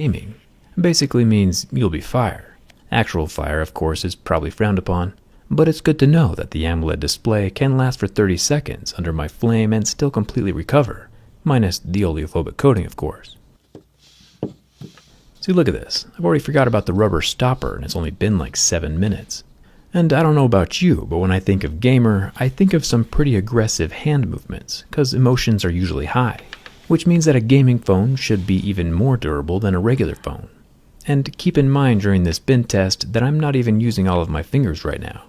gaming basically means you'll be fire. Actual fire, of course, is probably frowned upon, but it's good to know that the AMOLED display can last for 30 seconds under my flame and still completely recover, minus the oleophobic coating, of course. See, look at this. I've already forgot about the rubber stopper and it's only been like 7 minutes. And I don't know about you, but when I think of gamer, I think of some pretty aggressive hand movements, because emotions are usually high, which means that a gaming phone should be even more durable than a regular phone. And keep in mind during this bin test that I'm not even using all of my fingers right now.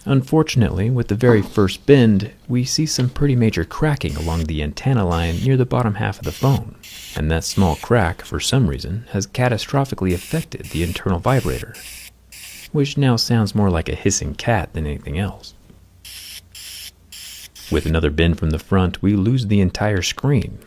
Unfortunately, with the very first bend, we see some pretty major cracking along the antenna line near the bottom half of the phone, and that small crack, for some reason, has catastrophically affected the internal vibrator, which now sounds more like a hissing cat than anything else. With another bend from the front, we lose the entire screen.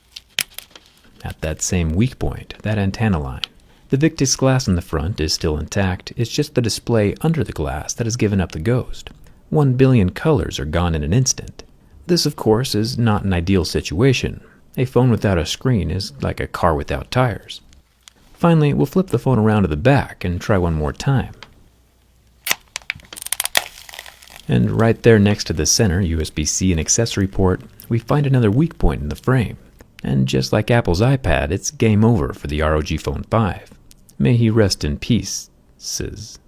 At that same weak point, that antenna line. The Victus glass in the front is still intact, it's just the display under the glass that has given up the ghost. 1 billion colors are gone in an instant. This, of course, is not an ideal situation. A phone without a screen is like a car without tires. Finally, we'll flip the phone around to the back and try one more time. And right there next to the center USB-C and accessory port, we find another weak point in the frame. And just like Apple's iPad, it's game over for the ROG Phone 5. May he rest in peace, Sis.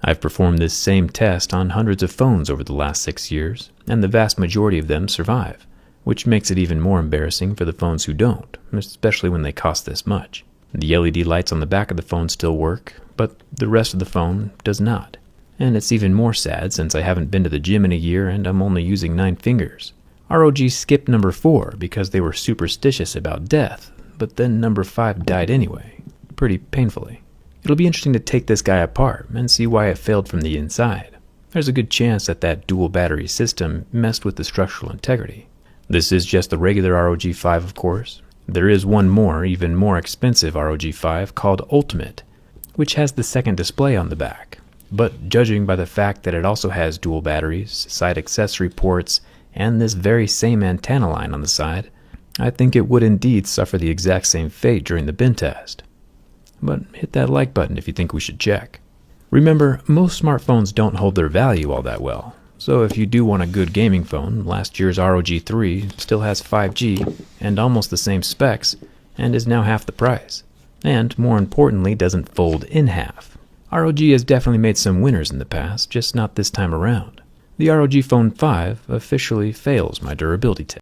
I've performed this same test on hundreds of phones over the last 6 years, and the vast majority of them survive, which makes it even more embarrassing for the phones who don't, especially when they cost this much. The LED lights on the back of the phone still work, but the rest of the phone does not. And it's even more sad since I haven't been to the gym in a year and I'm only using 9 fingers. ROG skipped number 4 because they were superstitious about death, but then number 5 died anyway, pretty painfully. It'll be interesting to take this guy apart and see why it failed from the inside. There's a good chance that that dual battery system messed with the structural integrity. This is just the regular ROG 5, of course. There is one more, even more expensive ROG 5 called Ultimate, which has the second display on the back. But judging by the fact that it also has dual batteries, side accessory ports, and this very same antenna line on the side, I think it would indeed suffer the exact same fate during the bin test. But hit that like button if you think we should check. Remember, most smartphones don't hold their value all that well, so if you do want a good gaming phone, last year's ROG 3 still has 5G and almost the same specs, and is now half the price. And more importantly, doesn't fold in half. ROG has definitely made some winners in the past, just not this time around. The ROG Phone 5 officially fails my durability test.